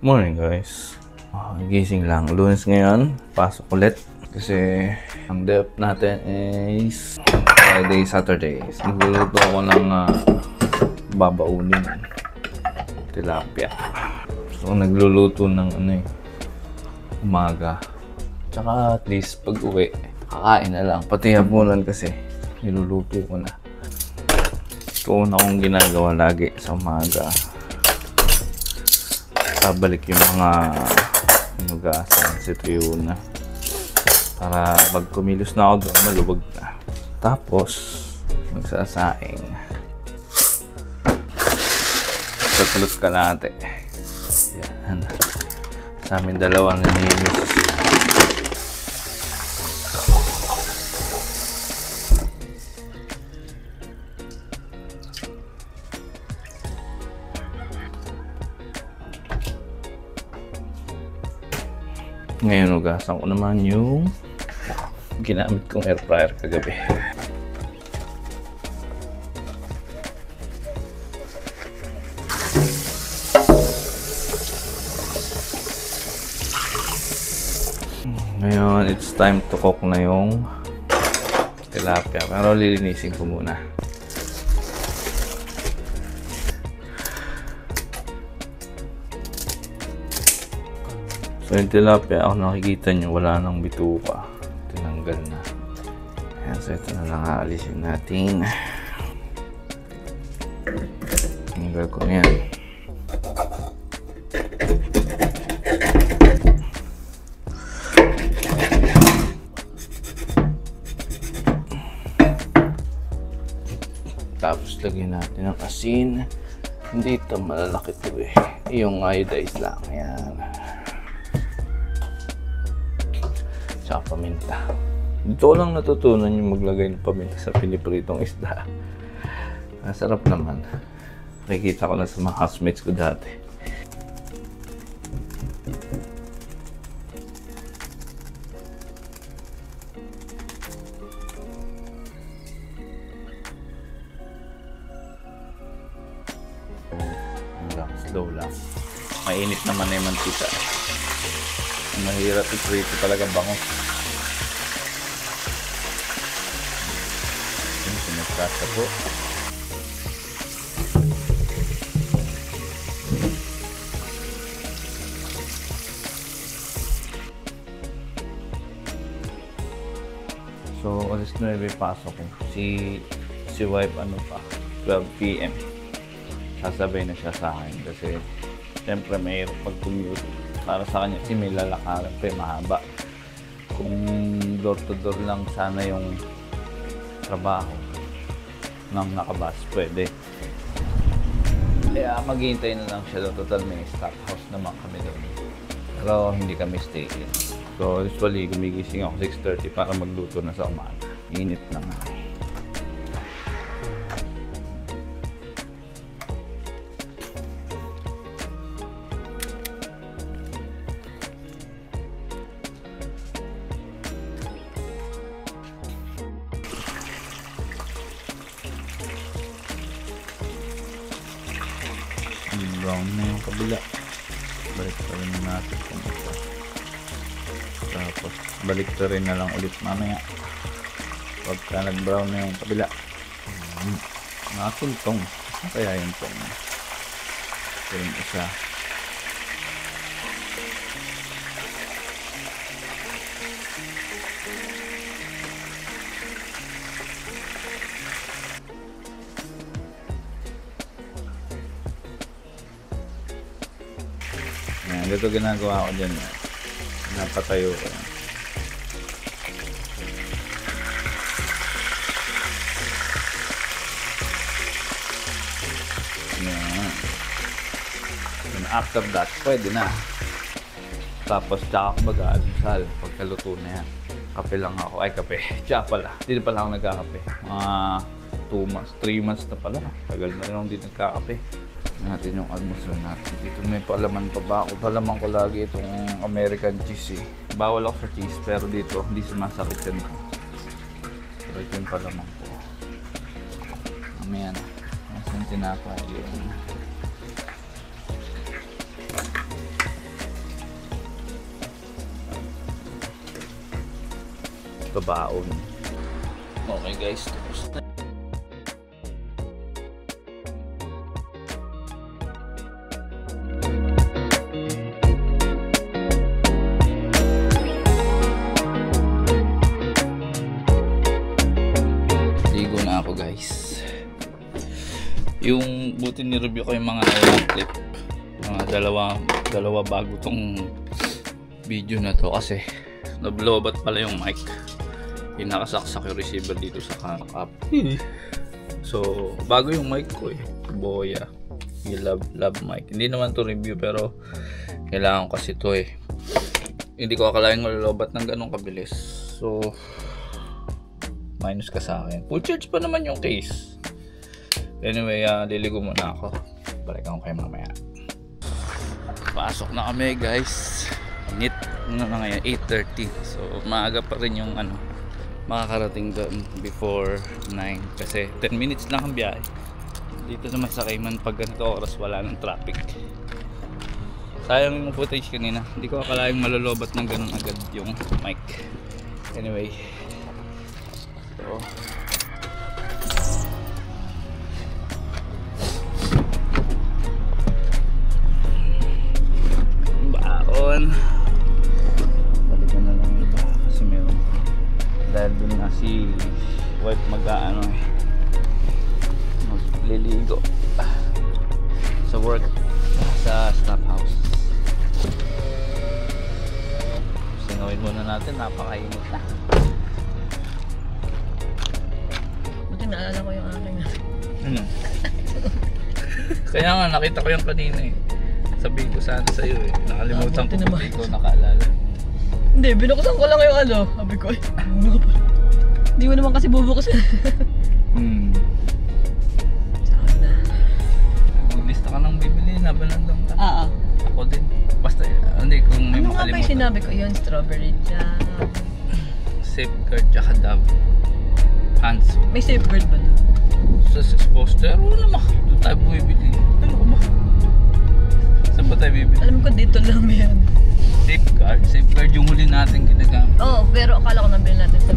Morning guys. Gising lang. Lunes ngayon. Pasok ulit. Kasi ang day off natin is Friday, Saturday. Nagluluto ako ng babaunin. Tilapia. So nagluluto ng umaga. Tsaka at least pag uwi, kakain na lang. Pati hapunan kasi niluluto ko na. Ito una kong ginagawa lagi sa umaga. Babalik yung mga hinugasan si Triuna para pag kumilos na ako doon, malubog na. Tapos magsasaing. Tatulot ka natin. Yan. Sa amin dalawang naninis. Ngayon, ugasan ko naman yung ginamit kong air fryer kagabi. Ngayon, it's time to cook na yung tilapia. Pero lilinisin ko muna. So yung tilapia, ako nakikita nyo, wala nang bituka. Tinanggal na. Ayan, so ito na lang aalisin natin. Tinanggal ko na yan. Tapos lagyan natin ng asin. Hindi ito malalaki ito eh. Yung iodized lang. Ayan. Tsaka paminta. Dito ko lang natutunan yung maglagay ng paminta sa pinipritong isda. Masarap naman. Nakikita ko na sa mga housemates ko dati. Slow lang. Mainit naman na yung mantika. Mahirap i-prito talaga bango. Yung sinagkasa po. So, alas 9 pasok ko. Si wife 12 PM. Sasabay na siya sa akin kasi siyempre mahirap mag-commute. Para sa kanya kasi may lalakaran pa mahaba. Kung door to door lang sana yung trabaho nang nakabas, pwede. Kaya maghihintay na lang siya doon. Total may staff house naman kami doon. Pero hindi kami stay in. So usually gumigising ako 6:30 para magluto na sa umaga. Init na nga. Brown na yung kabila. Balik pa rin natin kung ito. Tapos balik pa rin na lang ulit mamaya pagka nag-brown na yung kabila. Nakakintong. Kaya yung tong ito yung isa. Yan, dito ginagawa ko dyan. Napatayo ko yan. Yan. And after that, pwede na. Tapos tsaka ko mag-aalmusal pagkaluto na yan. Kape lang ako. Ay, kape. Tsaka pala. Hindi pala ako nagkakape. Mga 2 months, 3 months na pala. Tagal na lang din nagkakape. Natin yung almusal natin. Dito may palaman pa ba ako? Palaman ko lagi itong American cheese eh. Bawal ako sa cheese pero dito hindi sumasakit yan ko. Pero ito yung palaman ko. Mamaya na. Mas yung tinapay yung babaon. Okay guys, tapos na. Ligo na ako guys. Yung buti ni-review ko yung mga clip. Mga dalawa bago tong video na to kasi nablobat pala yung mic. Pinakasaksak yung receiver dito sa cap. So, bago yung mic ko eh. Boya. Yung love mic. Hindi naman to review pero kailangan ko kasi to eh. Hindi ko akalaing malolobat ng ganong kabilis. So, minus ka sa akin. Full charge pa naman yung case. Anyway, liligo muna ako. Balikan ko kayo mamaya. Pasok na kami guys. Init na ngayon 8:30. So maaga pa rin yung makakarating doon before 9 kasi 10 minutes lang ang biyahe. Dito naman sa Cayman pag ganito oras wala ng traffic. Sayang yung footage kanina. Hindi ko akalaing malolobat ng ganun agad yung mic. Anyway. So balikan na lang iba kasi meron dahil dun na si wife magliligo sa work sa staff house. Sinawin muna natin, napakainit na. Buti naalala ko yung aking Kaya nga nakita ko yung kanina eh. Sabihin ko sana sa'yo eh. Nakalimutan ko, naman. hindi ko nakaalala. Hindi, binuksan ko lang yung sabi ko, ano ka pala? Hindi mo naman kasi bubuksan. Saan na? Maglista ka ng bibili, nabalandang ka. Ako din. Basta, hindi, kung may ano nga ba yung makalimutan. sinabi ko? Yun, strawberry jam. Safeguard, tsaka Dove. Hands. May safeguard ba doon? Sa poster, wala naman. Doon tayo bumibili. Ano ka ba? Saan ba tayo bibili? Alam ko dito lang meron. Safeguard yung huli natin ginagamit. Oo, pero akala ko nabili natin sa